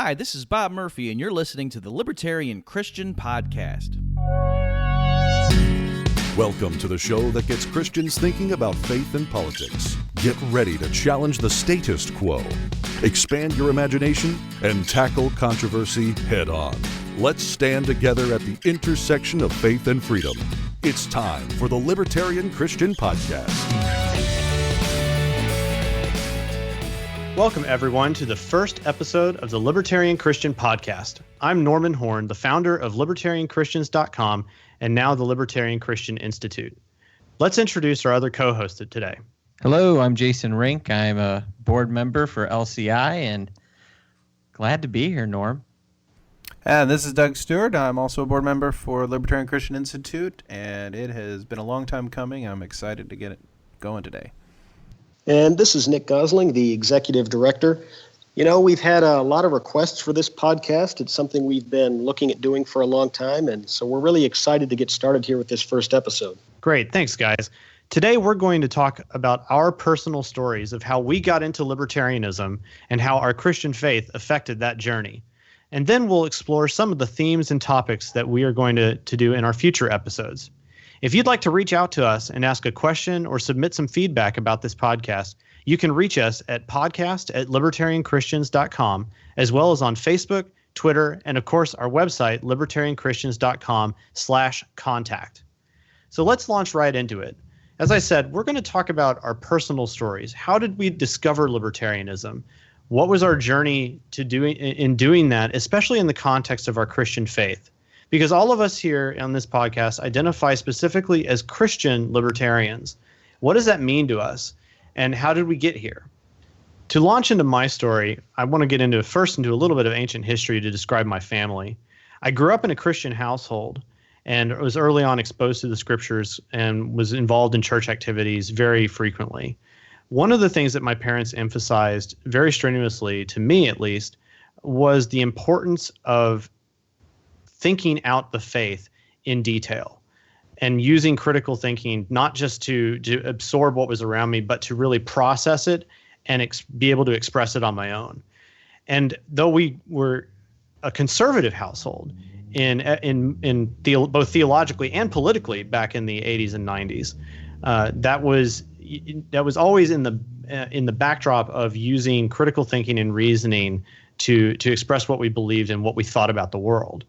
Hi, this is Bob Murphy, and you're listening to the Libertarian Christian Podcast. Welcome to the show that gets Christians thinking about faith and politics. Get ready to challenge the status quo, expand your imagination, and tackle controversy head on. Let's stand together at the intersection of faith and freedom. It's time for the Libertarian Christian Podcast. Welcome, everyone, to the first episode of the Libertarian Christian Podcast. I'm Norman Horn, the founder of LibertarianChristians.com and now the Libertarian Christian Institute. Let's introduce our other co-host today. Hello, I'm Jason Rink. I'm a board member for LCI and glad to be here, Norm. And this is Doug Stewart. I'm also a board member for Libertarian Christian Institute, and it has been a long time coming. I'm excited to get it going today. And this is Nick Gosling, the executive director. You know, we've had a lot of requests for this podcast. It's something we've been looking at doing for a long time, and so we're really excited to get started here with this first episode. Great. Thanks, guys. Today, we're going to talk about our personal stories of how we got into libertarianism and how our Christian faith affected that journey. And then we'll explore some of the themes and topics that we are going to do in our future episodes. If you'd like to reach out to us and ask a question or submit some feedback about this podcast, you can reach us at podcast@libertarianchristians.com, as well as on Facebook, Twitter, and of course our website, libertarianchristians.com/contact. So let's launch right into it. As I said, we're going to talk about our personal stories. How did we discover libertarianism? What was our journey to doing that, especially in the context of our Christian faith? Because all of us here on this podcast identify specifically as Christian libertarians. What does that mean to us? And how did we get here? To launch into my story, I want to get into a little bit of ancient history to describe my family. I grew up in a Christian household and was early on exposed to the scriptures and was involved in church activities very frequently. One of the things that my parents emphasized very strenuously, to me at least, was the importance of thinking out the faith in detail and using critical thinking, not just to absorb what was around me, but to really process it and be able to express it on my own. And though we were a conservative household both theologically and politically back in the 80s and 90s, that was always in the backdrop of using critical thinking and reasoning to express what we believed and what we thought about the world.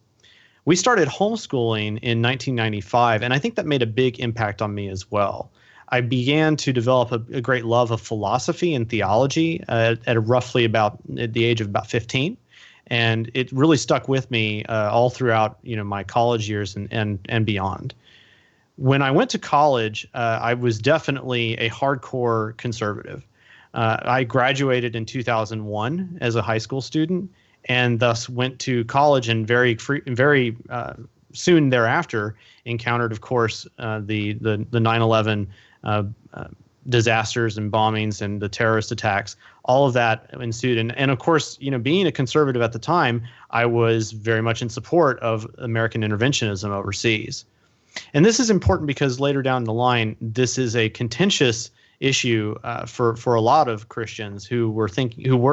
We started homeschooling in 1995, and I think that made a big impact on me as well. I began to develop a great love of philosophy and theology at the age of about 15, and it really stuck with me all throughout my college years and beyond. When I went to college, I was definitely a hardcore conservative. I graduated in 2001 as a high school student, and thus went to college and very soon thereafter encountered, of course, the 9/11 disasters and bombings and the terrorist attacks. All of that ensued, and of course, being a conservative at the time, I was very much in support of American interventionism overseas. And this is important because later down the line, this is a contentious issue for a lot of Christians who were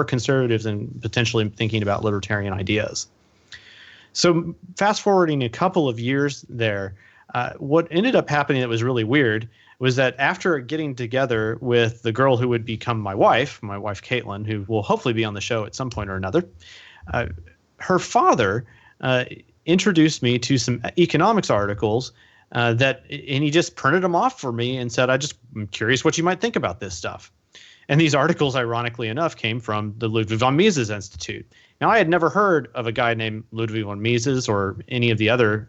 conservatives and potentially thinking about libertarian ideas. So fast forwarding a couple of years there, what ended up happening that was really weird was that after getting together with the girl who would become my wife Caitlin, who will hopefully be on the show at some point or another, her father introduced me to some economics articles and he just printed them off for me and said, I'm curious what you might think about this stuff. And these articles, ironically enough, came from the Ludwig von Mises Institute. Now, I had never heard of a guy named Ludwig von Mises or any of the other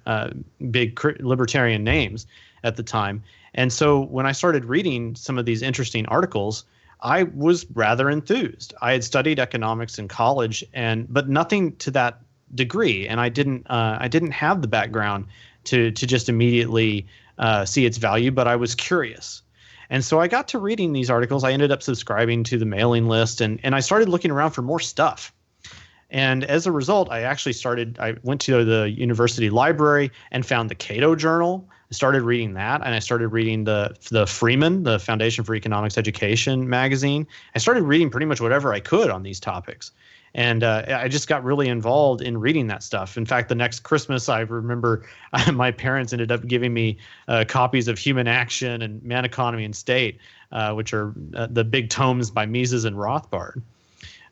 big libertarian names at the time. And so when I started reading some of these interesting articles, I was rather enthused. I had studied economics in college, but nothing to that degree, and I didn't have the background to just immediately see its value, but I was curious. And so I got to reading these articles. I ended up subscribing to the mailing list, and I started looking around for more stuff. And as a result, I went to the university library and found the Cato Journal. I started reading that, and I started reading the Freeman, the Foundation for Economics Education magazine. I started reading pretty much whatever I could on these topics. And I just got really involved in reading that stuff. In fact, the next Christmas, I remember my parents ended up giving me copies of Human Action and Man, Economy, and State, which are the big tomes by Mises and Rothbard.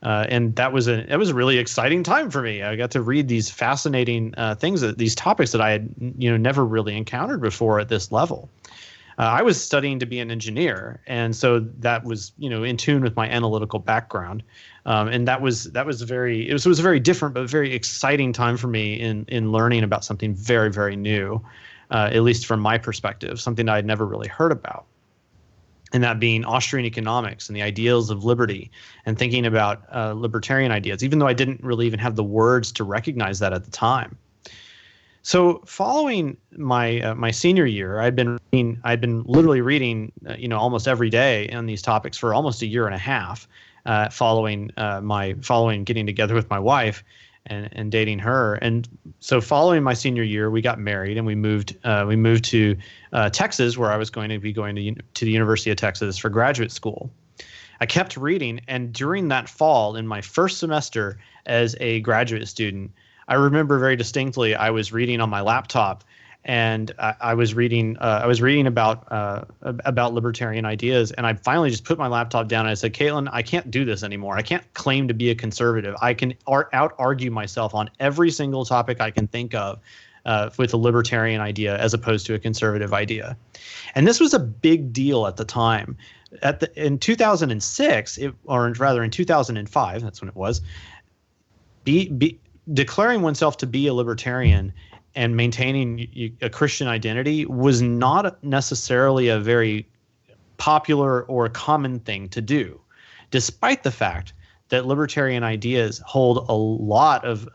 And that was a really exciting time for me. I got to read these fascinating things, these topics that I had never really encountered before at this level. I was studying to be an engineer, and so that was in tune with my analytical background, and it was a very different but very exciting time for me in learning about something very, very new, at least from my perspective, something I had never really heard about. And that being Austrian economics and the ideals of liberty, and thinking about libertarian ideas, even though I didn't really even have the words to recognize that at the time. So following my senior year, I'd been literally reading almost every day on these topics for almost a year and a half, following getting together with my wife and dating her. And so following my senior year, we got married and we moved to Texas, where I was going to be going to the University of Texas for graduate school. I kept reading, and during that fall, in my first semester as a graduate student, I remember very distinctly I was reading on my laptop, and I was reading about libertarian ideas, and I finally just put my laptop down and I said, Caitlin, I can't do this anymore. I can't claim to be a conservative. I can out-argue myself on every single topic I can think of with a libertarian idea as opposed to a conservative idea. And this was a big deal at the time. In 2006, or rather in 2005, that's when it was, declaring oneself to be a libertarian and maintaining a Christian identity was not necessarily a very popular or common thing to do, despite the fact that libertarian ideas hold a lot of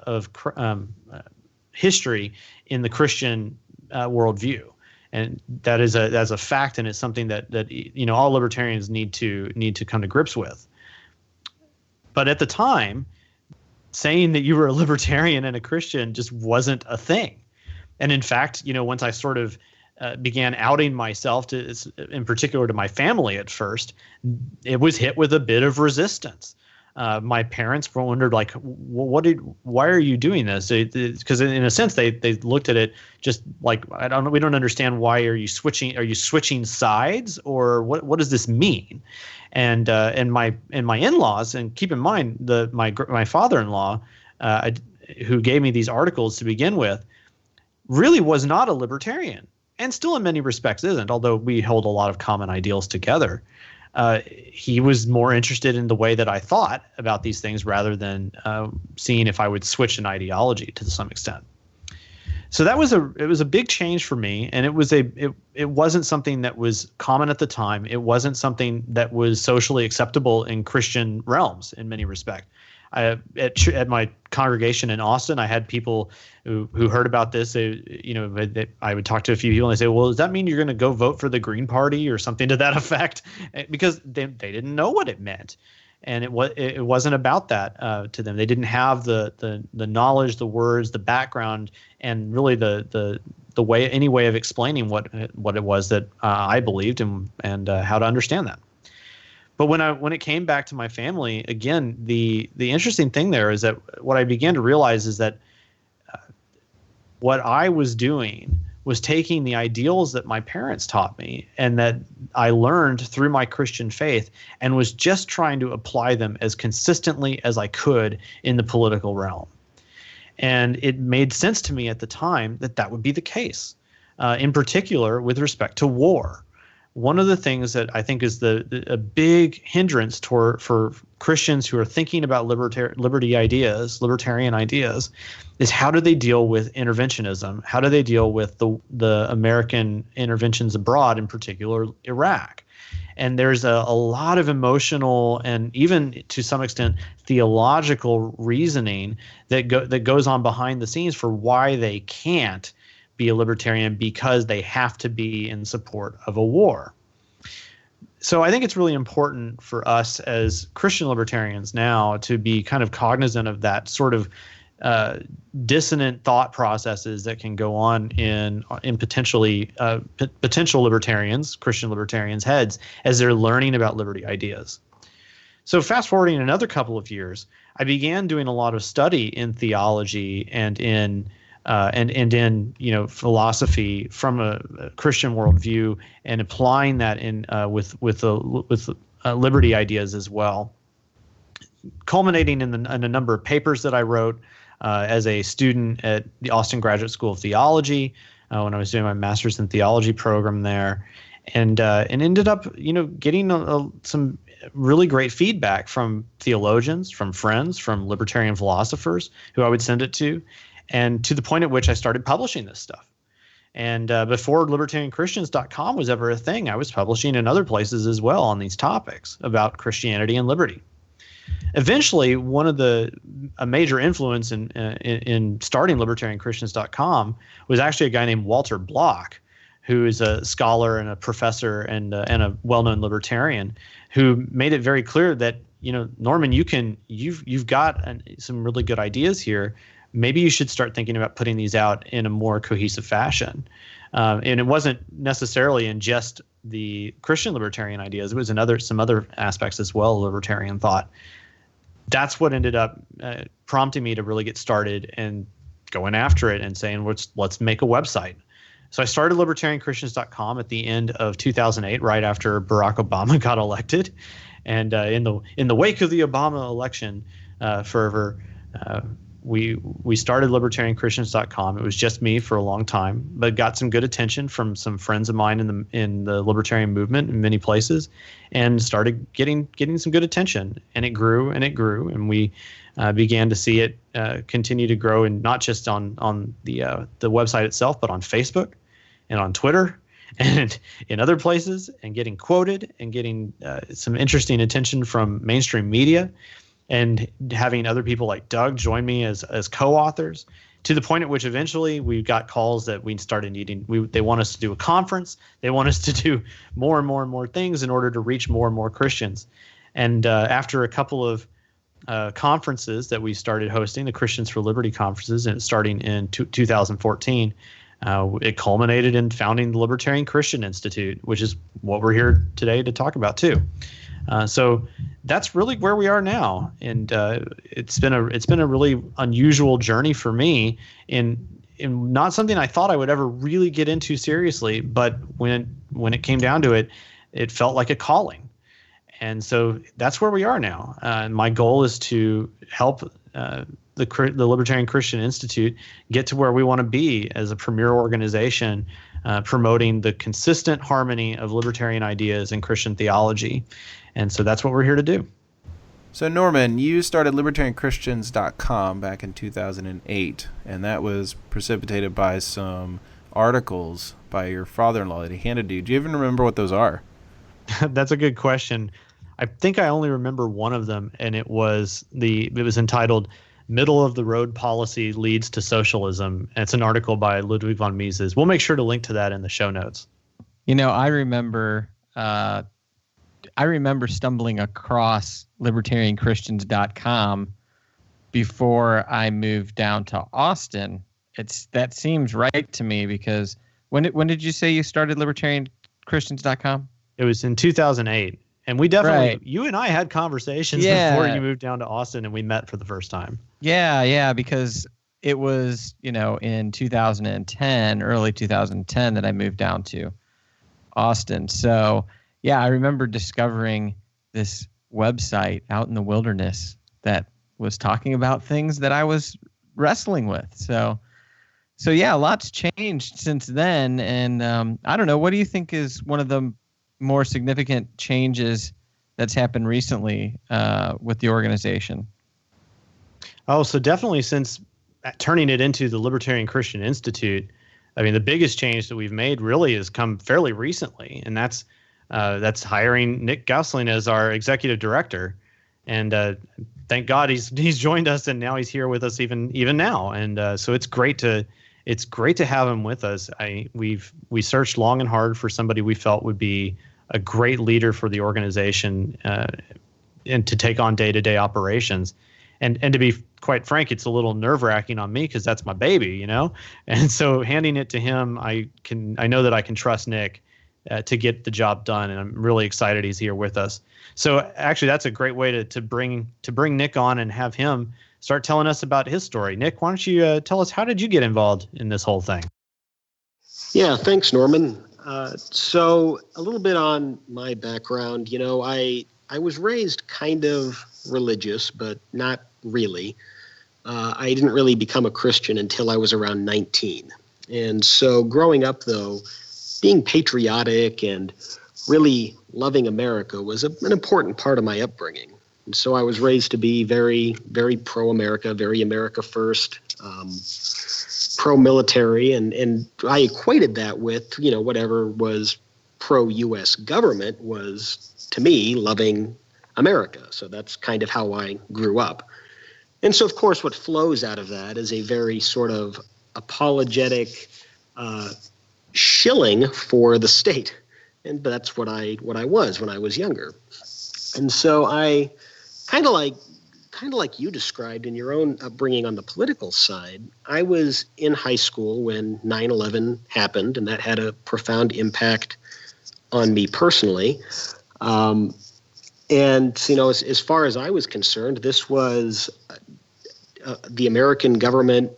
history in the Christian worldview. And that's a fact, and it's something that all libertarians need to come to grips with. But at the time, saying that you were a libertarian and a Christian just wasn't a thing. And in fact, once I sort of began outing myself in particular to my family at first, it was hit with a bit of resistance. My parents wondered, like, why are you doing this? Because in a sense, they looked at it just like, we don't understand, why are you switching sides, or what does this mean? And my in-laws, and keep in mind my father-in-law, who gave me these articles to begin with, really was not a libertarian, and still in many respects isn't, although we hold a lot of common ideals together. He was more interested in the way that I thought about these things rather than seeing if I would switch an ideology to some extent. So it was a big change for me, and it wasn't something that was common at the time. It wasn't something that was socially acceptable in Christian realms in many respects. At my congregation in Austin, I had people who heard about this. I would talk to a few people and they say, well, does that mean you're going to go vote for the Green Party or something to that effect? Because they didn't know what it meant. And it wasn't about that to them. They didn't have the knowledge, the words, the background, and really the way of explaining what it was that I believed and how to understand that. But when it came back to my family, again, the interesting thing there is that what I began to realize is that what I was doing was taking the ideals that my parents taught me and that I learned through my Christian faith, and was just trying to apply them as consistently as I could in the political realm. And it made sense to me at the time that would be the case, in particular with respect to war. One of the things that I think is a big hindrance for Christians who are thinking about libertarian ideas, is how do they deal with interventionism? How do they deal with the American interventions abroad, in particular Iraq? And there's a lot of emotional and even to some extent theological reasoning that goes on behind the scenes for why they can't be a libertarian, because they have to be in support of a war. So I think it's really important for us as Christian libertarians now to be kind of cognizant of that sort of dissonant thought processes that can go on in potential libertarians, Christian libertarians' heads as they're learning about liberty ideas. So fast forwarding another couple of years, I began doing a lot of study in theology and in philosophy from a Christian worldview, and applying that in with liberty ideas as well, culminating in a number of papers that I wrote as a student at the Austin Graduate School of Theology when I was doing my master's in theology program there, and ended up getting some really great feedback from theologians, from friends, from libertarian philosophers who I would send it to, and to the point at which I started publishing this stuff. And before libertarianchristians.com was ever a thing, I was publishing in other places as well on these topics about Christianity and liberty. Eventually, a major influence in starting libertarianchristians.com was actually a guy named Walter Block, who is a scholar and a professor and a well-known libertarian, who made it very clear that, Norman, you've got some really good ideas here. Maybe you should start thinking about putting these out in a more cohesive fashion. And it wasn't necessarily in just the Christian libertarian ideas. It was in some other aspects as well, libertarian thought. That's what ended up prompting me to really get started and going after it and saying, let's make a website. So I started libertarianchristians.com at the end of 2008, right after Barack Obama got elected. And in the wake of the Obama election fervor, we started libertarianchristians.com. It was just me for a long time, but got some good attention from some friends of mine in the libertarian movement in many places, and started getting some good attention. And it grew, and we began to see it continue to grow, and not just on the website itself, but on Facebook and on Twitter and in other places, and getting quoted and getting some interesting attention from mainstream media, and having other people like Doug join me as co-authors, to the point at which eventually we got calls that we started needing. They want us to do a conference. They want us to do more and more and more things in order to reach more and more Christians. And after a couple of conferences that we started hosting, the Christians for Liberty conferences, and starting in 2014, it culminated in founding the Libertarian Christian Institute, which is what we're here today to talk about too. So that's really where we are now, and it's been a really unusual journey for me, in not something I thought I would ever really get into seriously, but when it came down to it, it felt like a calling, and so that's where we are now. And my goal is to help the Libertarian Christian Institute get to where we want to be as a premier organization, promoting the consistent harmony of libertarian ideas and Christian theology. And so that's what we're here to do. So Norman, you started libertarianchristians.com back in 2008, and that was precipitated by some articles by your father-in-law that he handed to you. Do you even remember what those are? That's a good question. I think I only remember one of them, and it was entitled "Middle of the Road Policy Leads to Socialism." And it's an article by Ludwig von Mises. We'll make sure to link to that in the show notes. I remember stumbling across libertarianchristians.com before I moved down to Austin. That seems right to me, because when did you say you started libertarianchristians.com? It was in 2008. And we definitely, right. You and I had conversations before you moved down to Austin, and we met for the first time. Yeah, because it was, in 2010, early 2010, that I moved down to Austin. So, yeah, I remember discovering this website out in the wilderness that was talking about things that I was wrestling with. So yeah, a lot's changed since then. And I don't know, what do you think is one of the more significant changes that's happened recently with the organization? Oh, so definitely since turning it into the Libertarian Christian Institute, I mean, the biggest change that we've made really has come fairly recently, and that's hiring Nick Gosling as our executive director. And thank God he's joined us, and now he's here with us even now. And so it's great to have him with us. We searched long and hard for somebody we felt would be a great leader for the organization and to take on day-to-day operations. And to be quite frank, it's a little nerve-wracking on me because that's my baby, And so handing it to him, I know that I can trust Nick to get the job done. And I'm really excited he's here with us. So actually, that's a great way to bring Nick on and have him start telling us about his story. Nick, why don't you tell us, how did you get involved in this whole thing? Yeah, thanks, Norman. So a little bit on my background. I was raised kind of religious, but not really. I didn't really become a Christian until I was around 19. And so growing up, though, being patriotic and really loving America was an important part of my upbringing. And so I was raised to be very, very pro-America, very America first, pro-military, and I equated that with, whatever was pro-U.S. government was, to me, loving America. So that's kind of how I grew up. And so, of course, what flows out of that is a very sort of apologetic shilling for the state. And that's what I was when I was younger. And so I kind of like you described in your own upbringing on the political side, I was in high school when 9/11 happened, and that had a profound impact on me personally. And, as far as I was concerned, this was the American government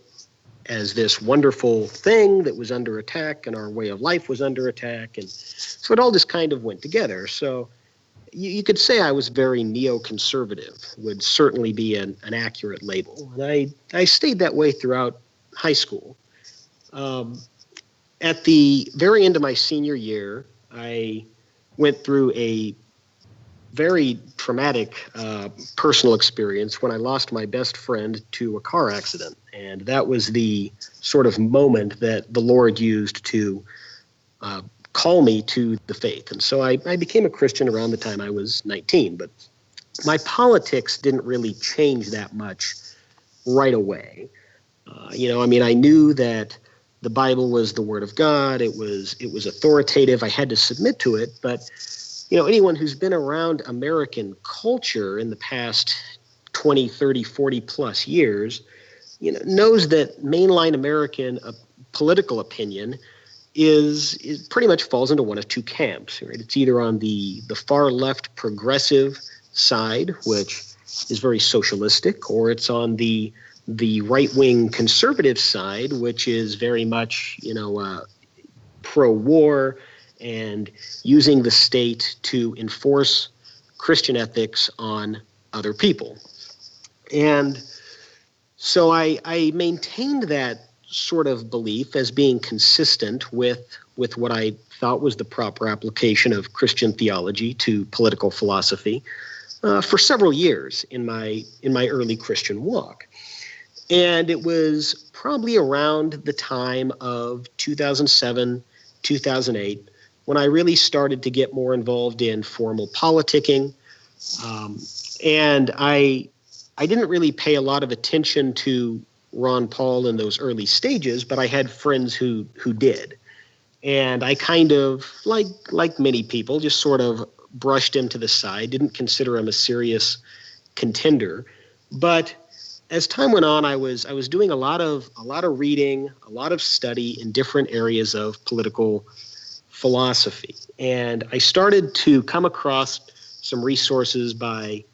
as this wonderful thing that was under attack, and our way of life was under attack. And so it all just kind of went together. So you could say I was very neoconservative, would certainly be an accurate label. And I stayed that way throughout high school. At the very end of my senior year, I went through a very traumatic personal experience when I lost my best friend to a car accident. And that was the sort of moment that the Lord used to call me to the faith. And so I became a Christian around the time I was 19. But my politics didn't really change that much right away. I knew that the Bible was the Word of God. It was authoritative. I had to submit to it. But anyone who's been around American culture in the past 20, 30, 40 plus years, knows that mainline American political opinion is pretty much falls into one of two camps. Right? It's either on the far left progressive side, which is very socialistic, or it's on the right-wing conservative side, which is very much, pro-war and using the state to enforce Christian ethics on other people. And so I maintained that sort of belief as being consistent with what I thought was the proper application of Christian theology to political philosophy for several years in my early Christian walk. And it was probably around the time of 2007, 2008, when I really started to get more involved in formal politicking. And I didn't really pay a lot of attention to Ron Paul in those early stages, but I had friends who did. And I kind of, like many people, just sort of brushed him to the side, didn't consider him a serious contender. But as time went on, I was doing a lot of reading, a lot of study in different areas of political philosophy. And I started to come across some resources by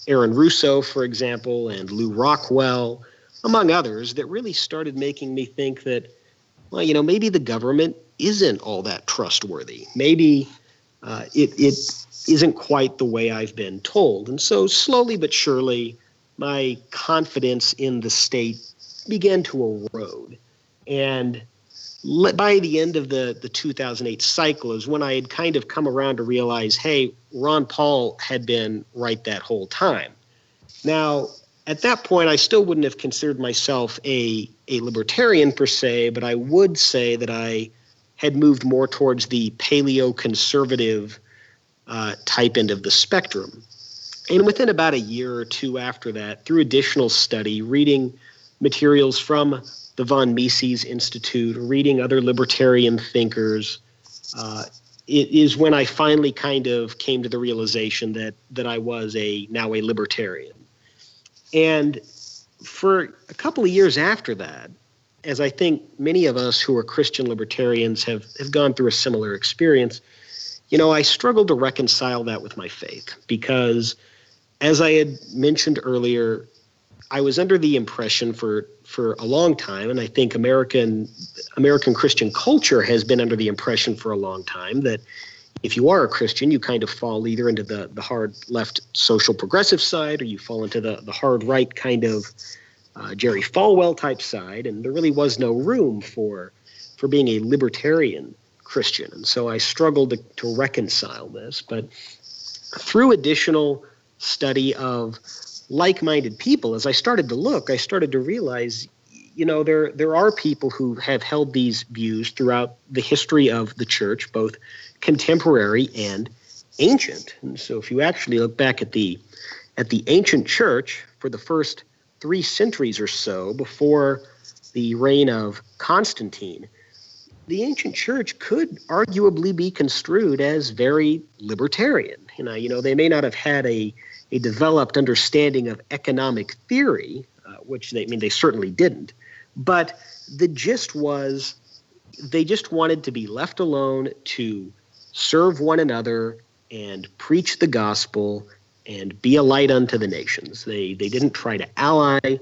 Aaron Russo, for example, and Lou Rockwell, among others, that really started making me think that, maybe the government isn't all that trustworthy. Maybe it isn't quite the way I've been told. And so slowly but surely, my confidence in the state began to erode. And by the end of the 2008 cycle is when I had kind of come around to realize, hey, Ron Paul had been right that whole time. Now, at that point, I still wouldn't have considered myself a libertarian per se, but I would say that I had moved more towards the paleo-conservative type end of the spectrum. And within about a year or two after that, through additional study, reading materials from the von Mises Institute, reading other libertarian thinkers, it is when I finally kind of came to the realization that I was now a libertarian. And for a couple of years after that, as I think many of us who are Christian libertarians have gone through a similar experience, I struggled to reconcile that with my faith because, as I had mentioned earlier, I was under the impression for a long time, and I think American Christian culture has been under the impression for a long time, that if you are a Christian, you kind of fall either into the hard left social progressive side, or you fall into the hard right kind of Jerry Falwell type side, and there really was no room for being a libertarian Christian. And so I struggled to reconcile this. But through additional study of like-minded people, as I started to look, I started to realize, there are people who have held these views throughout the history of the church, both contemporary and ancient. And so if you actually look back at the ancient church for the first 3 centuries or so before the reign of Constantine, the ancient church could arguably be construed as very libertarian. They may not have had a developed understanding of economic theory, which they certainly didn't, but the gist was they just wanted to be left alone to serve one another and preach the gospel and be a light unto the nations. They didn't try to ally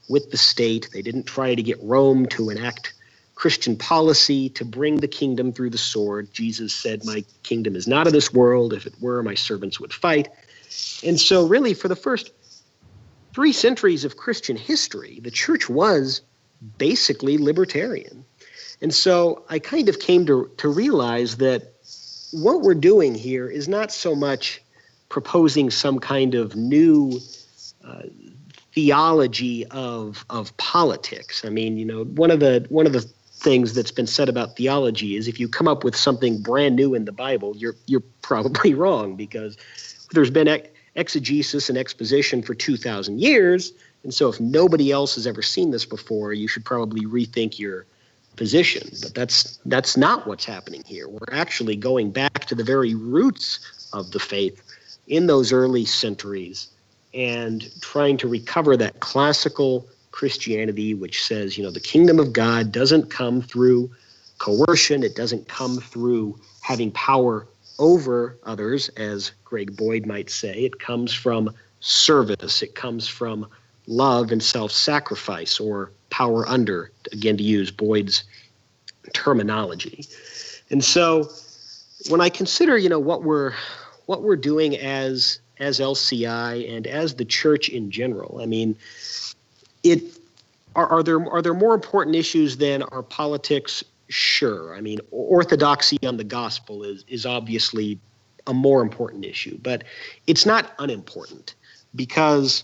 with the state. They didn't try to get Rome to enact Christian policy to bring the kingdom through the sword. Jesus said, "My kingdom is not of this world. If it were, my servants would fight." And so really for the first 3 centuries of Christian history, the church was basically libertarian. And so I kind of came to realize that what we're doing here is not so much proposing some kind of new theology of politics. One of the things that's been said about theology is if you come up with something brand new in the Bible, you're probably wrong, because there's been exegesis and exposition for 2,000 years, and so if nobody else has ever seen this before, you should probably rethink your position. But that's not what's happening here. We're actually going back to the very roots of the faith in those early centuries and trying to recover that classical Christianity, which says, the kingdom of God doesn't come through coercion. It doesn't come through having power over others, as Greg Boyd might say. It comes from service. It comes from love and self-sacrifice, or power under, again, to use Boyd's terminology. And so when I consider, what we're doing as LCI and as the church in general, are there more important issues than our politics? Sure. Orthodoxy on the gospel is obviously a more important issue, but it's not unimportant, because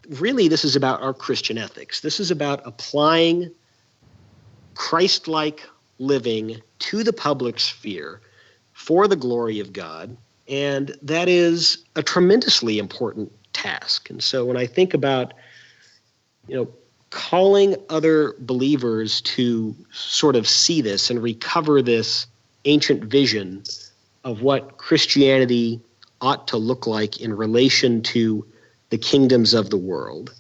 really this is about our Christian ethics. This is about applying Christ-like living to the public sphere for the glory of God, and that is a tremendously important task. And so when I think about, calling other believers to sort of see this and recover this ancient vision of what Christianity ought to look like in relation to the kingdoms of the world,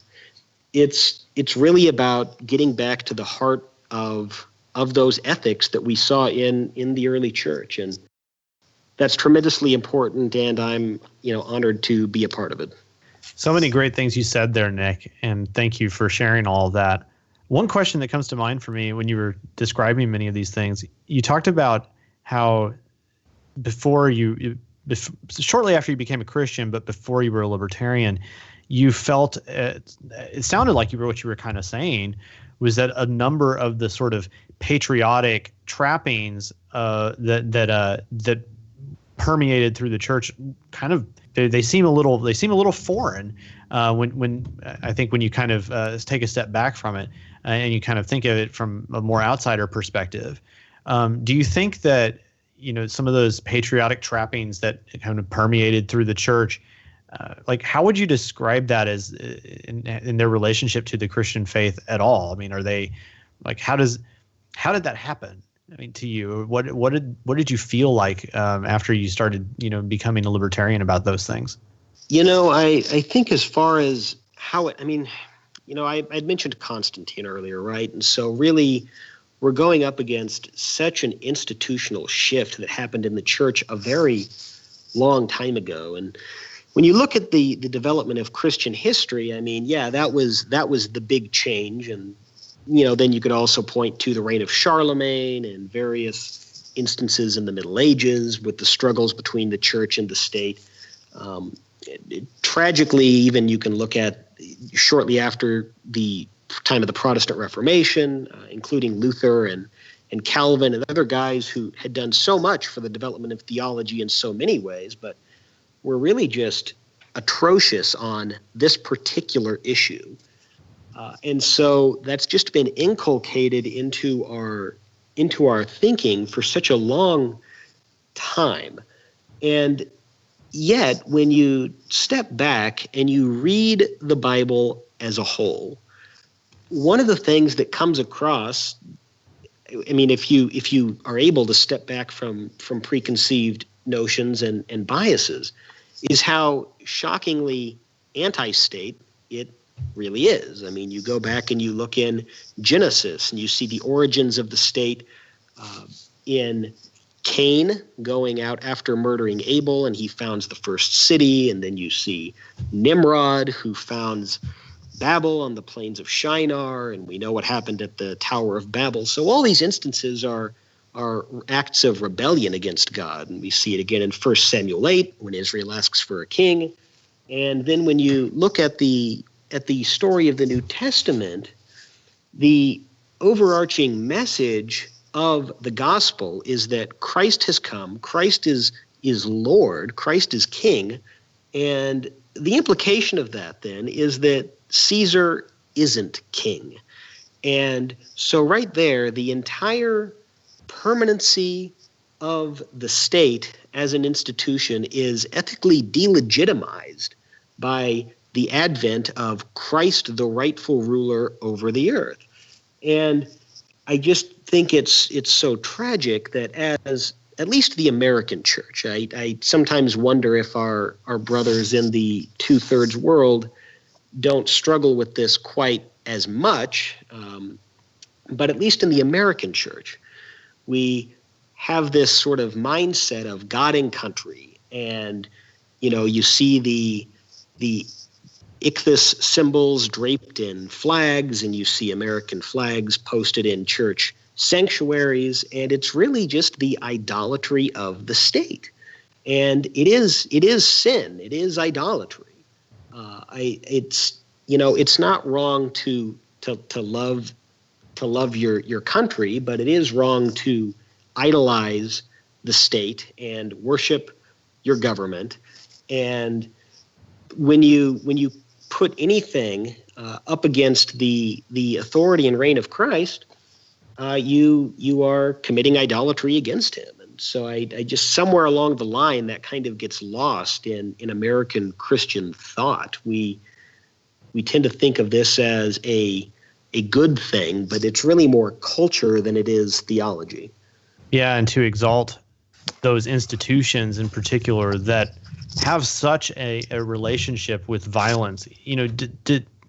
it's really about getting back to the heart of those ethics that we saw in the early church. And that's tremendously important, and I'm honored to be a part of it. So many great things you said there, Nick, and thank you for sharing all of that. One question that comes to mind for me when you were describing many of these things, you talked about how shortly after you became a Christian, but before you were a libertarian, you felt it sounded like what you were kind of saying was that a number of the sort of patriotic trappings that permeated through the church kind of they seem a little foreign when I think when you kind of take a step back from it and you kind of think of it from a more outsider perspective. Do you think that some of those patriotic trappings that kind of permeated through the church, how would you describe that as in their relationship to the Christian faith at all? Are they how did that happen? To you, what did you feel like after you started, becoming a libertarian about those things? I think as far as how it, I'd mentioned Constantine earlier, right? And so really we're going up against such an institutional shift that happened in the church a very long time ago. And when you look at the development of Christian history, I mean, yeah, that was the big change. And, then you could also point to the reign of Charlemagne and various instances in the Middle Ages with the struggles between the church and the state. Tragically, even you can look at shortly after the time of the Protestant Reformation, including Luther and Calvin and other guys who had done so much for the development of theology in so many ways, but were really just atrocious on this particular issue. And so that's just been inculcated into our thinking for such a long time. And yet, when you step back and you read the Bible as a whole, one of the things that comes across, I mean, if you are able to step back from preconceived notions and biases, is how shockingly anti-state it really is. I mean, you go back and you look in Genesis and you see the origins of the state in Cain going out after murdering Abel, and he founds the first city. And then you see Nimrod, who founds Babel on the plains of Shinar, and we know what happened at the Tower of Babel. So all these instances are acts of rebellion against God, and we see it again in 1 Samuel 8 when Israel asks for a king. And then when you look at the story of the New Testament, the overarching message of the gospel is that Christ has come, Christ is Lord, Christ is King, and the implication of that then is that Caesar isn't king. And so right there, the entire permanency of the state as an institution is ethically delegitimized by the advent of Christ, the rightful ruler over the earth. And I just think it's so tragic that as at least the American church, I sometimes wonder if our brothers in the 2/3 world don't struggle with this quite as much, but at least in the American church, we have this sort of mindset of God and country, and you see the ichthus symbols draped in flags, and you see American flags posted in church sanctuaries, and it's really just the idolatry of the state. And it is sin. It is idolatry. It's not wrong to love your country, but it is wrong to idolize the state and worship your government. And when you put anything up against the authority and reign of Christ, you are committing idolatry against him. And so I just, somewhere along the line, that kind of gets lost in American Christian thought. We tend to think of this as a good thing, but it's really more culture than it is theology. Yeah, and to exalt those institutions in particular that have such a relationship with violence,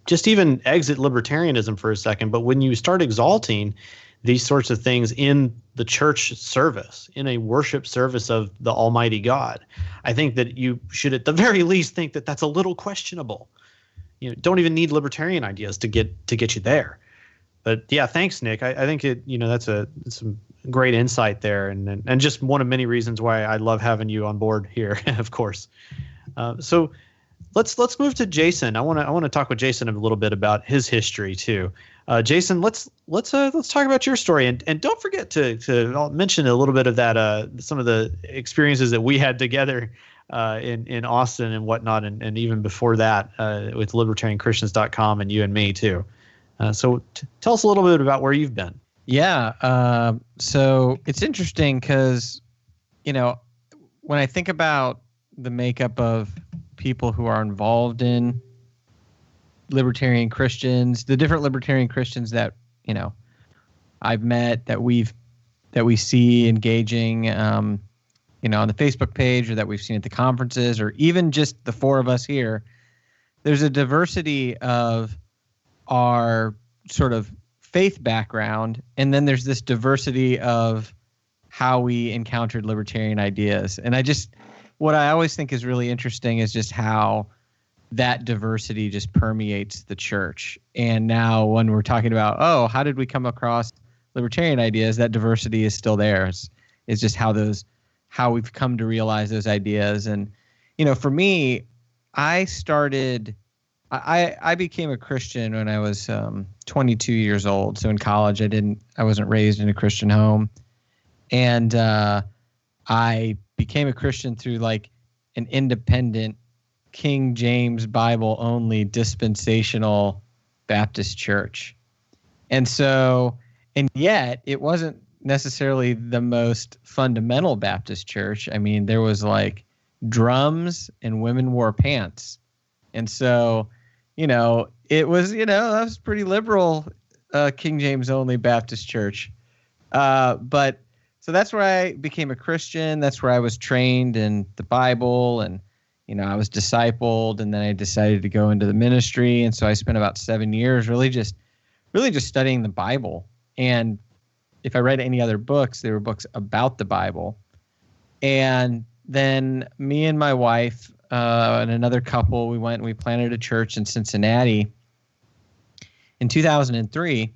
just even exit libertarianism for a second. But when you start exalting these sorts of things in the church service, in a worship service of the Almighty God, I think that you should at the very least think that that's a little questionable. Don't even need libertarian ideas to get you there. But yeah, thanks, Nick. I think that's some great insight there, and just one of many reasons why I love having you on board here, of course. So let's move to Jason. I want to talk with Jason a little bit about his history too. Jason, let's talk about your story, and don't forget to mention a little bit of that some of the experiences that we had together in Austin and whatnot, and even before that with libertarianchristians.com and you and me too. So tell us a little bit about where you've been. Yeah. So it's interesting because, when I think about the makeup of people who are involved in libertarian Christians, the different libertarian Christians that, I've met, that we see engaging, on the Facebook page, or that we've seen at the conferences, or even just the four of us here, there's a diversity of our sort of faith background, and then there's this diversity of how we encountered libertarian ideas. And what I always think is really interesting is just how that diversity just permeates the church. And now when we're talking about, how did we come across libertarian ideas, that diversity is still there. It's just how we've come to realize those ideas. And, for me, I became a Christian when I was 22 years old. So in college, I wasn't raised in a Christian home. And I became a Christian through like an independent King James Bible only dispensational Baptist church. And yet it wasn't necessarily the most fundamental Baptist church. I mean, there was like drums and women wore pants. And so, it was, that was pretty liberal King James only Baptist church. But so that's where I became a Christian. That's where I was trained in the Bible, and, I was discipled, and then I decided to go into the ministry. And so I spent about 7 years really just studying the Bible. And if I read any other books, they were books about the Bible. And then me and my wife and another couple, we went and we planted a church in Cincinnati in 2003.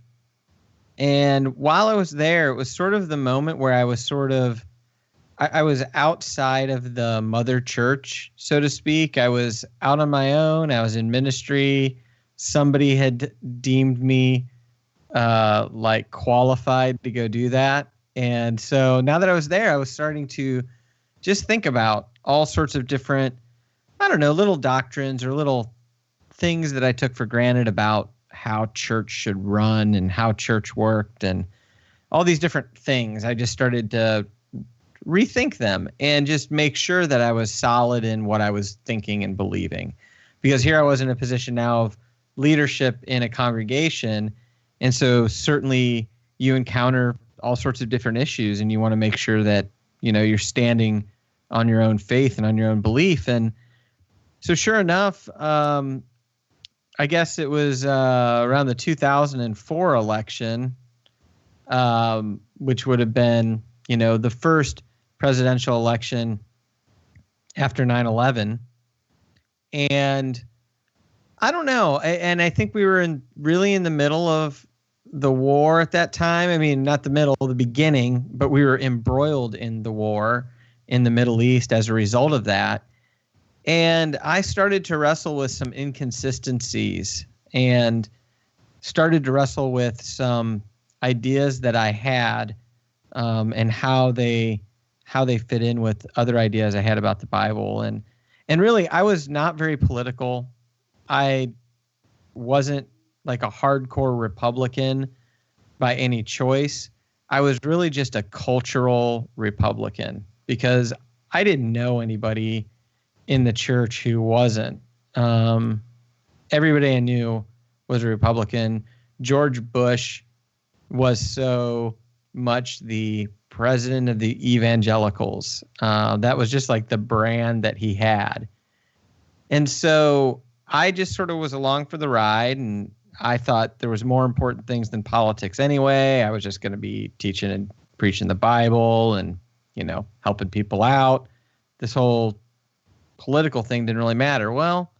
And while I was there, it was sort of the moment where I was I was outside of the mother church, so to speak. I was out on my own. I was in ministry. Somebody had deemed me like qualified to go do that. And so now that I was there, I was starting to just think about all sorts of different, little doctrines or little things that I took for granted about how church should run and how church worked and all these different things. I just started to rethink them and just make sure that I was solid in what I was thinking and believing. Because here I was in a position now of leadership in a congregation. And so certainly you encounter all sorts of different issues, and you want to make sure that, you're standing on your own faith and on your own belief. And so sure enough, I guess it was around the 2004 election, which would have been, the first presidential election after 9/11. And I don't know. And I think we were really in the middle of the war at that time. I mean, not the middle, the beginning, but we were embroiled in the war in the Middle East as a result of that. And I started to wrestle with some inconsistencies and started to wrestle with some ideas that I had and how they fit in with other ideas I had about the Bible. And really, I was not very political. I wasn't like a hardcore Republican by any choice. I was really just a cultural Republican because I didn't know anybody in the church who wasn't. Everybody I knew was a Republican. George Bush was so much the president of the evangelicals. That was just like the brand that he had. And so I just sort of was along for the ride, and I thought there was more important things than politics anyway. I was just going to be teaching and preaching the Bible and, helping people out. This whole political thing didn't really matter. Well,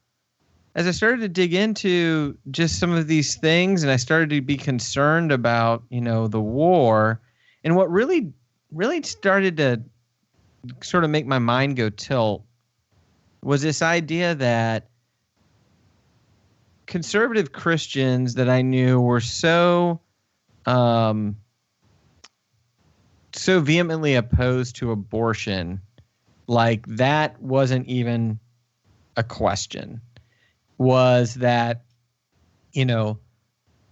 as I started to dig into just some of these things, and I started to be concerned about, the war, and what really started to sort of make my mind go tilt was this idea that conservative Christians that I knew were so vehemently opposed to abortion, like that wasn't even a question, was that,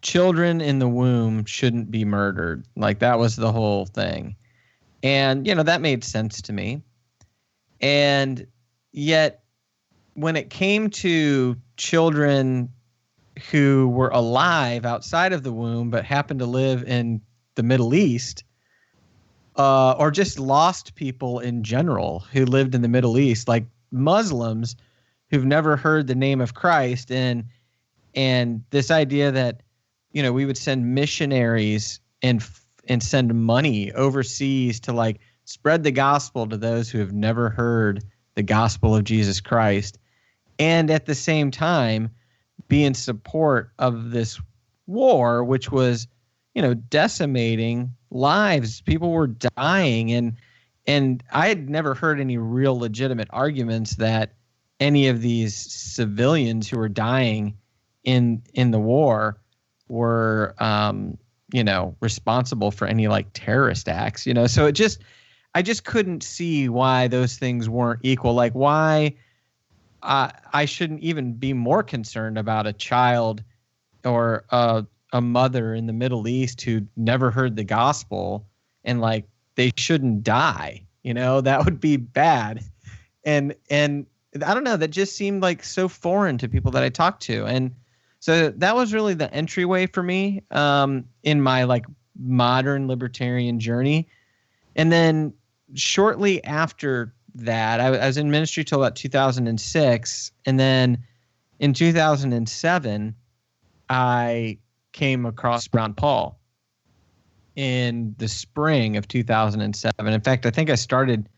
children in the womb shouldn't be murdered. Like that was the whole thing. And, that made sense to me. And yet when it came to children who were alive outside of the womb but happened to live in the Middle East, or just lost people in general who lived in the Middle East, like Muslims who've never heard the name of Christ, and And this idea that, we would send missionaries and send money overseas to like spread the gospel to those who have never heard the gospel of Jesus Christ. And at the same time, be in support of this war, which was, decimating lives. People were dying. And I had never heard any real legitimate arguments that any of these civilians who were dying in the war were, responsible for any like terrorist acts, So I just couldn't see why those things weren't equal. Like why I shouldn't even be more concerned about a child or a mother in the Middle East who never heard the gospel, and like they shouldn't die. That would be bad. And I don't know, that just seemed like so foreign to people that I talked to. And so that was really the entryway for me in my like modern libertarian journey. And then shortly after that, I was in ministry till about 2006. And then in 2007, I came across Ron Paul in the spring of 2007. In fact, I think I started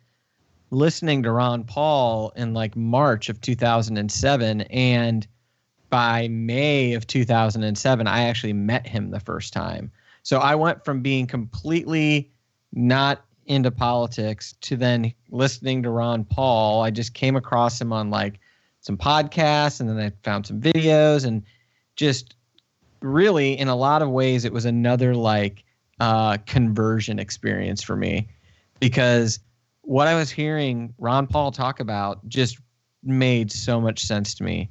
listening to Ron Paul in like March of 2007. And by May of 2007, I actually met him the first time. So I went from being completely not into politics to then listening to Ron Paul. I just came across him on like some podcasts, and then I found some videos, and just really in a lot of ways it was another like conversion experience for me, because what I was hearing Ron Paul talk about just made so much sense to me.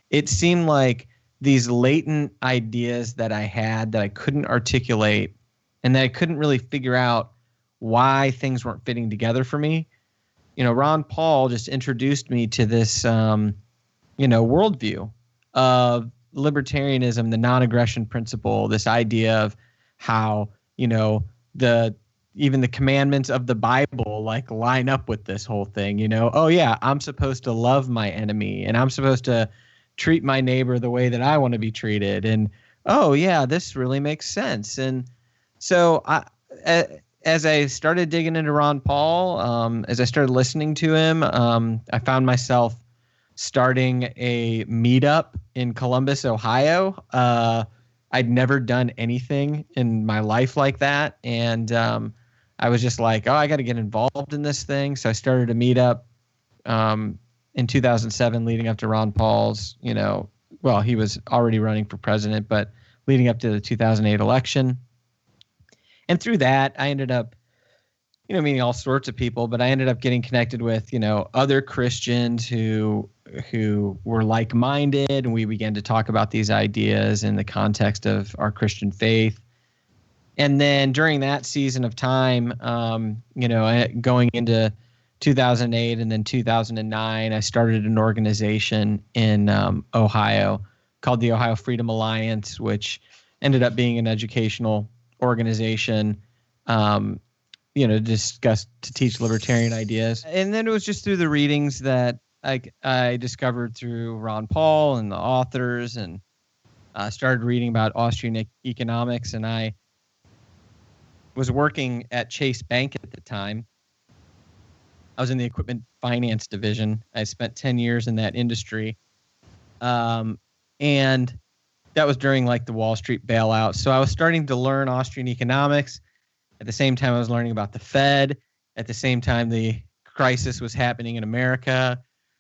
It seemed like these latent ideas that I had that I couldn't articulate and that I couldn't really figure out why things weren't fitting together for me. Ron Paul just introduced me to this, worldview of libertarianism, the non-aggression principle, this idea of how, even the commandments of the Bible like line up with this whole thing, oh yeah, I'm supposed to love my enemy, and I'm supposed to treat my neighbor the way that I want to be treated. And, oh yeah, this really makes sense. And so as I started digging into Ron Paul, as I started listening to him, I found myself starting a meetup in Columbus, Ohio. I'd never done anything in my life like that. And I was just like, oh, I got to get involved in this thing. So I started a meetup in 2007 leading up to Ron Paul's, he was already running for president, but leading up to the 2008 election. And through that, I ended up, meeting all sorts of people, but I ended up getting connected with, other Christians who were like-minded, and we began to talk about these ideas in the context of our Christian faith. And then during that season of time, going into 2008 and then 2009, I started an organization in Ohio called the Ohio Freedom Alliance, which ended up being an educational organization, to teach libertarian ideas. And then it was just through the readings that I discovered through Ron Paul and the authors, and started reading about Austrian economics. And I was working at Chase Bank at the time. I was in the equipment finance division. I spent 10 years in that industry. And that was during like the Wall Street bailout. So I was starting to learn Austrian economics. At the same time, I was learning about the Fed. At the same time, the crisis was happening in America.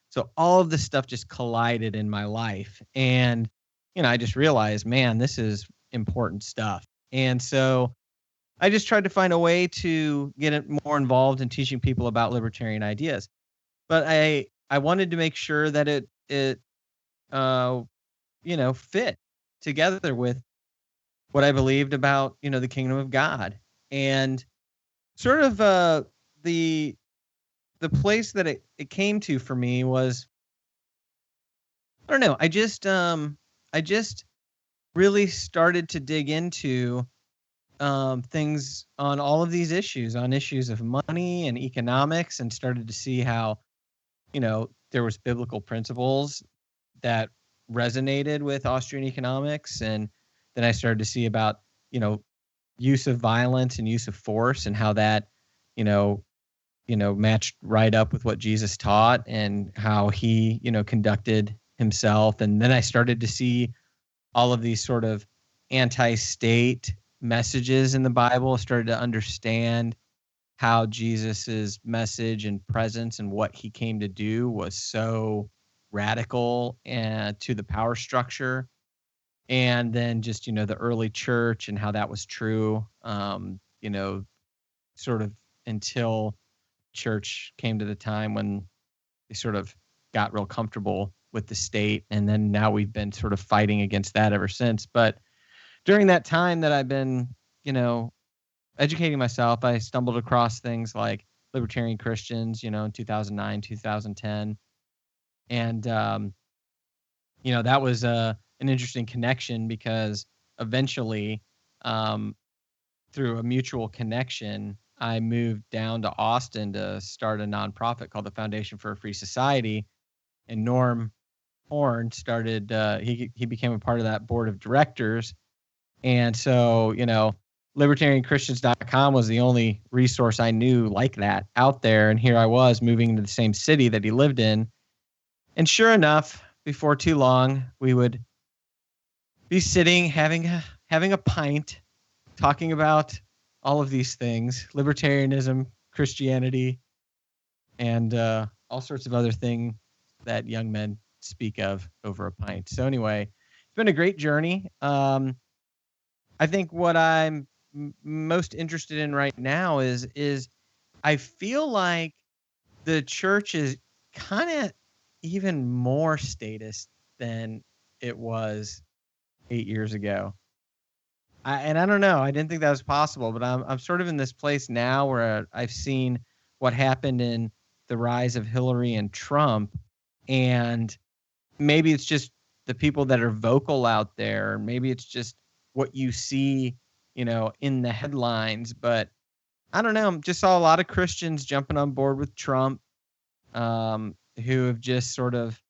So all of this stuff just collided in my life. And, I just realized, man, this is important stuff. And so I just tried to find a way to get it more involved in teaching people about libertarian ideas. But I wanted to make sure that it fit together with what I believed about, the kingdom of God. And sort of the place that it came to for me was, I don't know, I just really started to dig into things on all of these issues, on issues of money and economics, and started to see how, there was biblical principles that resonated with Austrian economics. And then I started to see about, use of violence and use of force and how that, matched right up with what Jesus taught and how he, conducted himself. And then I started to see all of these sort of anti-state messages in the Bible, started to understand how Jesus's message and presence and what he came to do was so radical and to the power structure. And then just, the early church and how that was true, sort of until church came to the time when they sort of got real comfortable with the state. And then now we've been sort of fighting against that ever since. But during that time that I've been, educating myself, I stumbled across things like Libertarian Christians, in 2009, 2010. And, that was an interesting connection because eventually, through a mutual connection, I moved down to Austin to start a nonprofit called the Foundation for a Free Society. And Norm Horn started, he became a part of that board of directors. And so, libertarianchristians.com was the only resource I knew like that out there. And here I was moving into the same city that he lived in. And sure enough, before too long, we would be sitting, having a pint, talking about all of these things, libertarianism, Christianity, and all sorts of other things that young men speak of over a pint. So anyway, it's been a great journey. I think what I'm most interested in right now is I feel like the church is kind of even more statist than it was 8 years ago. I don't know. I didn't think that was possible, but I'm sort of in this place now where I've seen what happened in the rise of Hillary and Trump, and maybe it's just the people that are vocal out there. Maybe it's just what you see, in the headlines. But I don't know. Just saw a lot of Christians jumping on board with Trump, who have just sort of,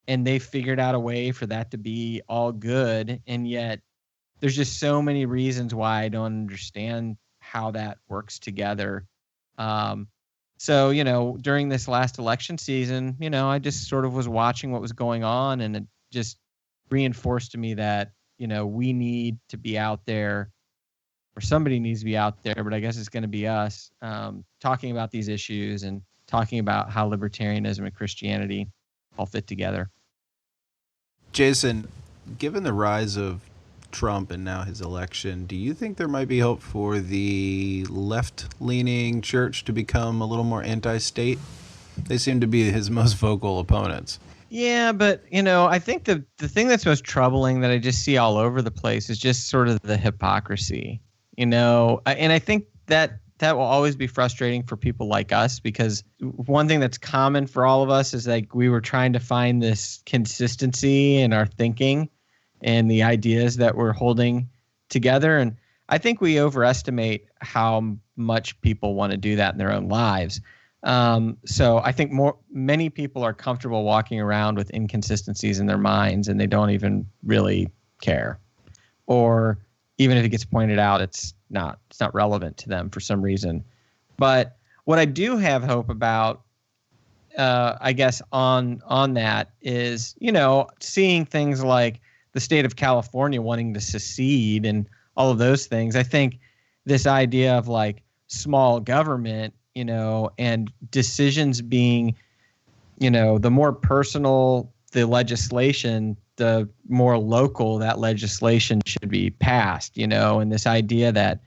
and they figured out a way for that to be all good, and yet there's just so many reasons why I don't understand how that works together. So, during this last election season, I just sort of was watching what was going on, and it just reinforced to me that, we need to be out there, or somebody needs to be out there, but I guess it's going to be us, talking about these issues and talking about how libertarianism and Christianity all fit together. Jason, given the rise of Trump and now his election, do you think there might be hope for the left-leaning church to become a little more anti-state? They seem to be his most vocal opponents. Yeah, but, I think the thing that's most troubling that I just see all over the place is just sort of the hypocrisy, and I think that will always be frustrating for people like us, because one thing that's common for all of us is like we were trying to find this consistency in our thinking and the ideas that we're holding together. And I think we overestimate how much people want to do that in their own lives. So I think many people are comfortable walking around with inconsistencies in their minds, and they don't even really care. Or even if it gets pointed out, it's not relevant to them for some reason. But what I do have hope about, I guess on that is, seeing things like the state of California wanting to secede and all of those things. I think this idea of like small government, and decisions being, the more personal the legislation, the more local that legislation should be passed, and this idea that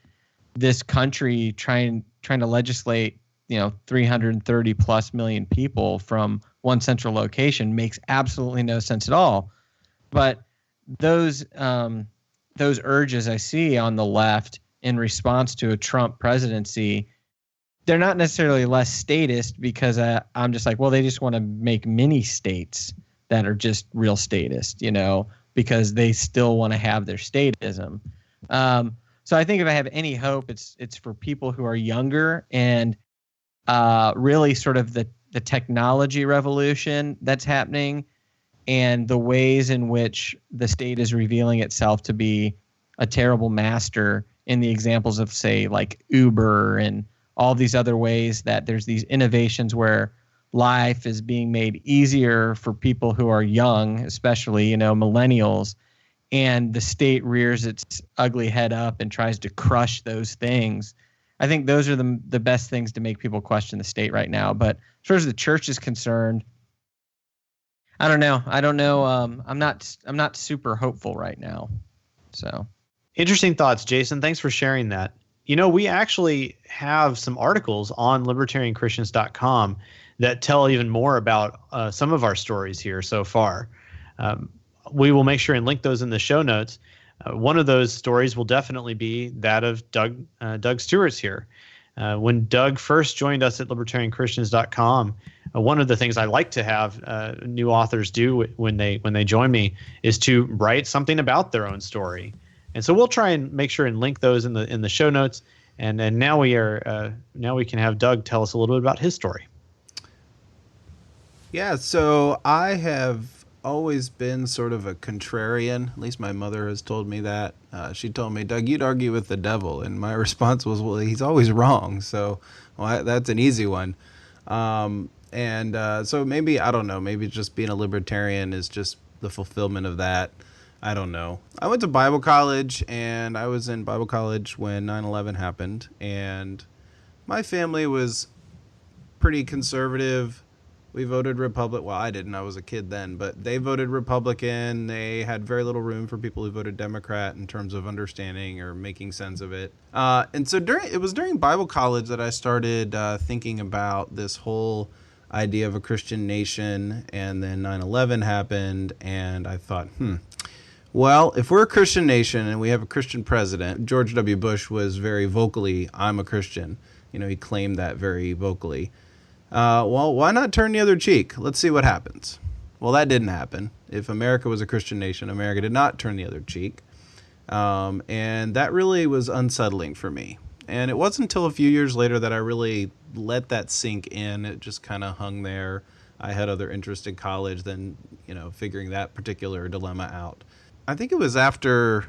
this country trying to legislate, 330 plus million people from one central location makes absolutely no sense at all. But those urges I see on the left in response to a Trump presidency, they're not necessarily less statist, because I'm just like, well, they just want to make mini states that are just real statist, because they still want to have their statism. So I think if I have any hope, it's for people who are younger and really sort of the technology revolution that's happening and the ways in which the state is revealing itself to be a terrible master in the examples of, say, like Uber and all these other ways that there's these innovations where life is being made easier for people who are young, especially, millennials, and the state rears its ugly head up and tries to crush those things. I think those are the best things to make people question the state right now. But as far as the church is concerned, I don't know. I'm not super hopeful right now. So interesting thoughts, Jason. Thanks for sharing that. We actually have some articles on libertarianchristians.com that tell even more about some of our stories here so far. We will make sure and link those in the show notes. One of those stories will definitely be that of Doug Stewart's here. When Doug first joined us at libertarianchristians.com, one of the things I like to have new authors do when they join me is to write something about their own story. And so we'll try and make sure and link those in the show notes. And now we can have Doug tell us a little bit about his story. Yeah, so I have always been sort of a contrarian. At least my mother has told me that. She told me, Doug, you'd argue with the devil. And my response was, well, he's always wrong. So that's an easy one. So maybe, I don't know, maybe just being a libertarian is just the fulfillment of that. I don't know. I went to Bible college, and I was in Bible college when 9/11 happened. And my family was pretty conservative. We voted Republican. Well, I didn't. I was a kid then. But they voted Republican. They had very little room for people who voted Democrat in terms of understanding or making sense of it. And so it was during Bible college that I started thinking about this whole idea of a Christian nation. And then 9/11 happened. And I thought, well, if we're a Christian nation and we have a Christian president, George W. Bush was very vocally, I'm a Christian. He claimed that very vocally. Well, why not turn the other cheek? Let's see what happens. Well, that didn't happen. If America was a Christian nation, America did not turn the other cheek. And that really was unsettling for me. And it wasn't until a few years later that I really let that sink in. It just kind of hung there. I had other interests in college than, figuring that particular dilemma out. I think it was after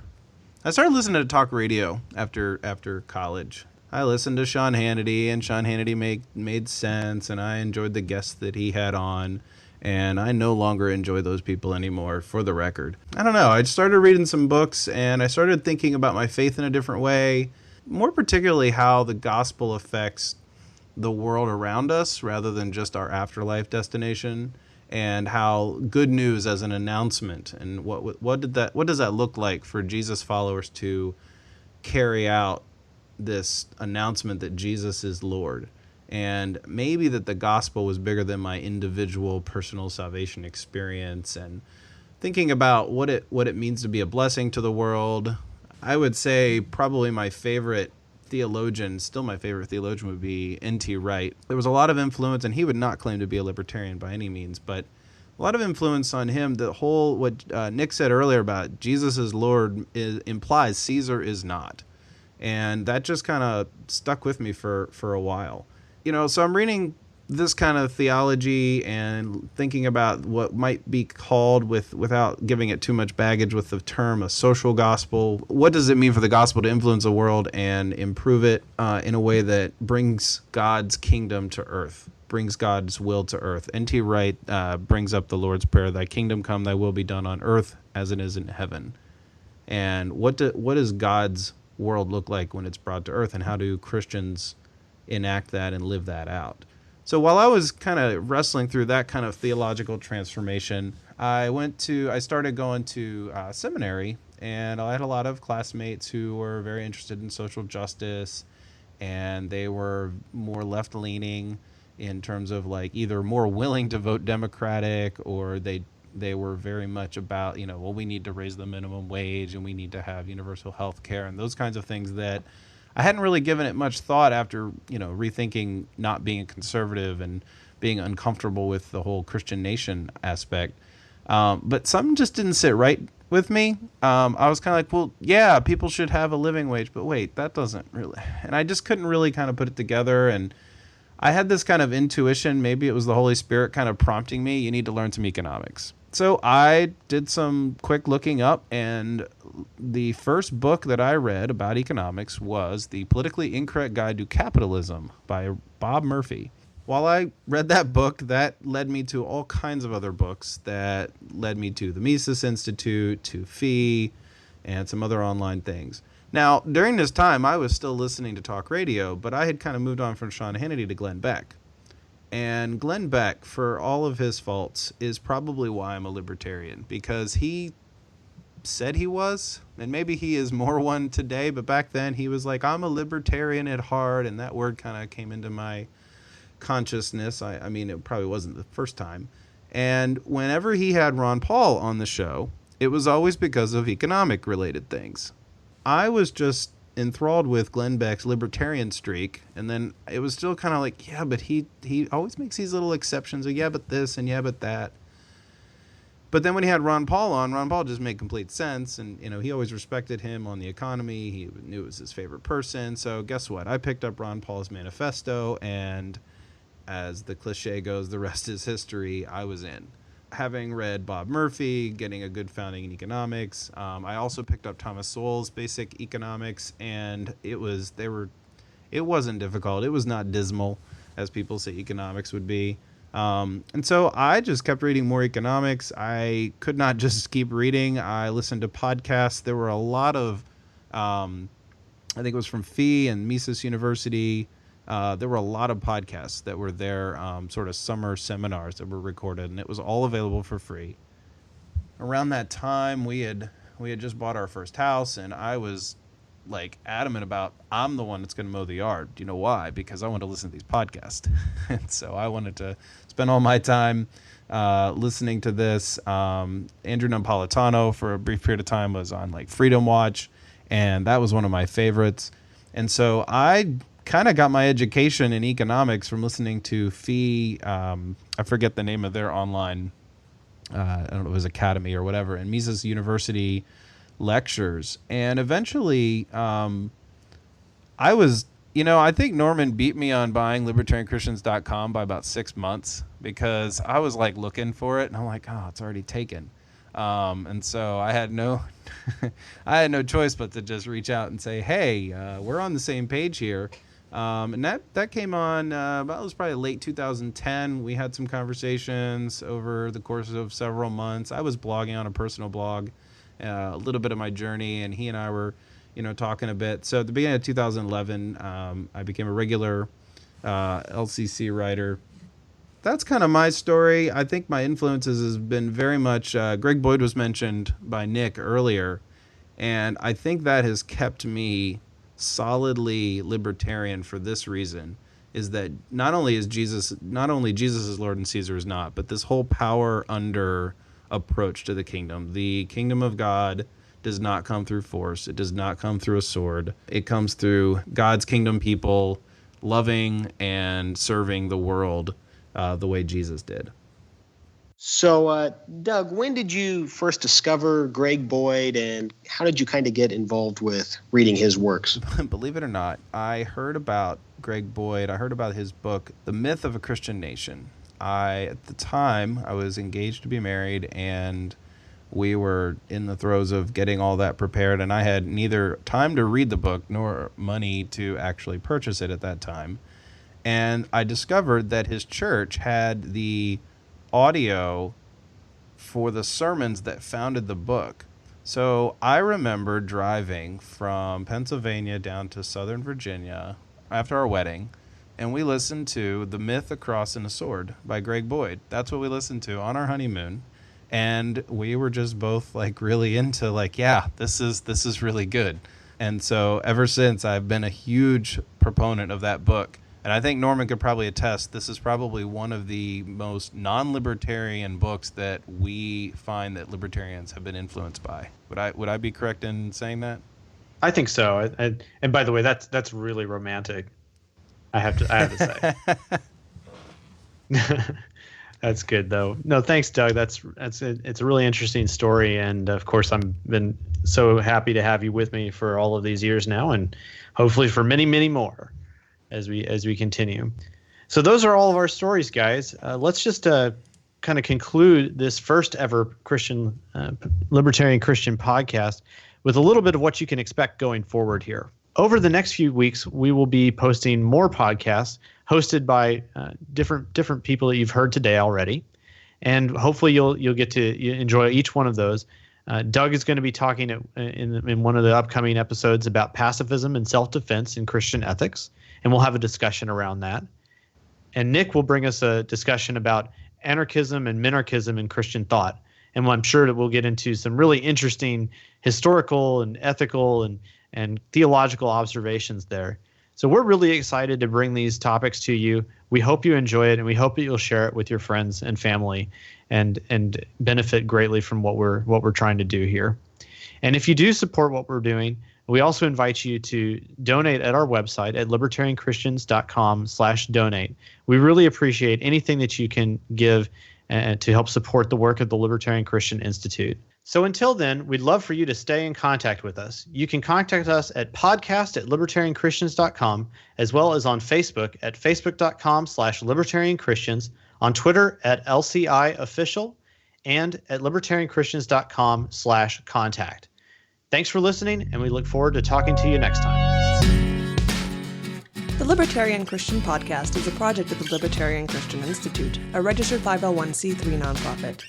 I started listening to talk radio after college. I listened to Sean Hannity, and Sean Hannity made sense, and I enjoyed the guests that he had on, and I no longer enjoy those people anymore, for the record. I don't know. I started reading some books, and I started thinking about my faith in a different way, more particularly how the gospel affects the world around us rather than just our afterlife destination, and how good news as an announcement, and what does that look like for Jesus followers to carry out this announcement that Jesus is Lord, and maybe that the gospel was bigger than my individual personal salvation experience, and thinking about what it means to be a blessing to the world. I would say probably my favorite theologian would be N.T. Wright. There was a lot of influence, and he would not claim to be a libertarian by any means, but a lot of influence on him. The whole, what Nick said earlier about Jesus is Lord implies Caesar is not. And that just kind of stuck with me for a while. So I'm reading this kind of theology and thinking about what might be called, without giving it too much baggage, with the term a social gospel. What does it mean for the gospel to influence the world and improve it in a way that brings God's kingdom to earth, brings God's will to earth? N.T. Wright brings up the Lord's Prayer, thy kingdom come, thy will be done on earth as it is in heaven. And what is God's world look like when it's brought to earth, and how do Christians enact that and live that out? So while I was kind of wrestling through that kind of theological transformation, I started going to seminary, and I had a lot of classmates who were very interested in social justice, and they were more left-leaning in terms of like either more willing to vote Democratic, or they were very much about, we need to raise the minimum wage, and we need to have universal health care, and those kinds of things that I hadn't really given it much thought after, rethinking not being a conservative and being uncomfortable with the whole Christian nation aspect. But something just didn't sit right with me. I was kind of like, well, yeah, people should have a living wage, but wait, that doesn't really, and I just couldn't really kind of put it together. And I had this kind of intuition, maybe it was the Holy Spirit kind of prompting me, you need to learn some economics. So I did some quick looking up, and the first book that I read about economics was The Politically Incorrect Guide to Capitalism by Bob Murphy. While I read that book, that led me to all kinds of other books that led me to the Mises Institute, to FEE, and some other online things. Now, during this time, I was still listening to talk radio, but I had kind of moved on from Sean Hannity to Glenn Beck. And Glenn Beck, for all of his faults, is probably why I'm a libertarian, because he said he was, and maybe he is more one today, but back then he was like, I'm a libertarian at heart, and that word kind of came into my consciousness. I mean, it probably wasn't the first time. And whenever he had Ron Paul on the show, it was always because of economic related things. I was just enthralled with Glenn Beck's libertarian streak, and then it was still kind of like, yeah, but he always makes these little exceptions of yeah, but this and yeah, but that. But then when he had Ron Paul on, Ron Paul just made complete sense, and he always respected him on the economy. He knew it was his favorite person. So guess what? I picked up Ron Paul's Manifesto, and as the cliche goes, the rest is history. I was in. Having read Bob Murphy, getting a good founding in economics, I also picked up Thomas Sowell's Basic Economics, and it wasn't difficult. It was not dismal, as people say economics would be. And so I just kept reading more economics. I could not just keep reading. I listened to podcasts. There were a lot of, I think it was from FEE and Mises University. There were a lot of podcasts that were there, sort of summer seminars that were recorded, and it was all available for free. Around that time, we had just bought our first house, and I was like adamant about, I'm the one that's going to mow the yard. Do you know why? Because I want to listen to these podcasts. And so I wanted to spend all my time listening to this. Andrew Napolitano, for a brief period of time, was on like Freedom Watch, and that was one of my favorites. And so I kind of got my education in economics from listening to FEE. I forget the name of their online, I don't know, it was Academy or whatever, and Mises University lectures. And eventually, I was, I think Norman beat me on buying libertarianchristians.com by about 6 months, because I was like looking for it, and I'm like, oh, it's already taken. And so I had no choice but to just reach out and say, hey, we're on the same page here. And that came on about, it was probably late 2010. We had some conversations over the course of several months. I was blogging on a personal blog, a little bit of my journey, and he and I were, talking a bit. So at the beginning of 2011, I became a regular LCC writer. That's kind of my story. I think my influences has been very much, Greg Boyd was mentioned by Nick earlier, and I think that has kept me solidly libertarian for this reason, is that not only Jesus is Lord and Caesar is not, but this whole power under approach to the kingdom of God does not come through force. It does not come through a sword. It comes through God's kingdom people loving and serving the world the way Jesus did. So, Doug, when did you first discover Greg Boyd, and how did you kind of get involved with reading his works? Believe it or not, I heard about Greg Boyd. I heard about his book, The Myth of a Christian Nation. At the time, I was engaged to be married, and we were in the throes of getting all that prepared, and I had neither time to read the book nor money to actually purchase it at that time. And I discovered that his church had the audio for the sermons that founded the book. So I remember driving from Pennsylvania down to Southern Virginia after our wedding, and we listened to The Myth, a Cross, and a Sword by Greg Boyd. That's what we listened to on our honeymoon. And we were just both like really into like, yeah, this is really good. And so ever since, I've been a huge proponent of that book. And I think Norman could probably attest, this is probably one of the most non-libertarian books that we find that libertarians have been influenced by. Would I be correct in saying that? I think so. And by the way, that's really romantic. I have to say. That's good though. No, thanks, Doug. It's a really interesting story, and of course, I've been so happy to have you with me for all of these years now, and hopefully for many, many more as we continue. So those are all of our stories, guys. Let's just kind of conclude this first ever Libertarian Christian podcast with a little bit of what you can expect going forward here. Over the next few weeks, we will be posting more podcasts hosted by different people that you've heard today already, and hopefully you'll get to enjoy each one of those. Doug is going to be talking in one of the upcoming episodes about pacifism and self-defense in Christian ethics, and we'll have a discussion around that. And Nick will bring us a discussion about anarchism and minarchism in Christian thought, and I'm sure that we'll get into some really interesting historical and ethical and theological observations there. So we're really excited to bring these topics to you. We hope you enjoy it, and we hope that you'll share it with your friends and family and benefit greatly from what we're trying to do here. And if you do support what we're doing, we also invite you to donate at our website at libertarianchristians.com/donate. We really appreciate anything that you can give to help support the work of the Libertarian Christian Institute. So until then, we'd love for you to stay in contact with us. You can contact us at podcast@libertarianchristians.com, as well as on Facebook at facebook.com/libertarianchristians, on Twitter at LCIofficial, and at libertarianchristians.com/contact. Thanks for listening, and we look forward to talking to you next time. The Libertarian Christian Podcast is a project of the Libertarian Christian Institute, a registered 501c3 nonprofit.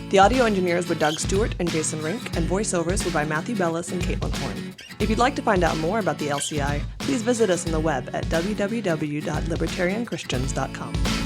The audio engineers were Doug Stewart and Jason Rink, and voiceovers were by Matthew Bellis and Caitlin Horn. If you'd like to find out more about the LCI, please visit us on the web at www.libertarianchristians.com.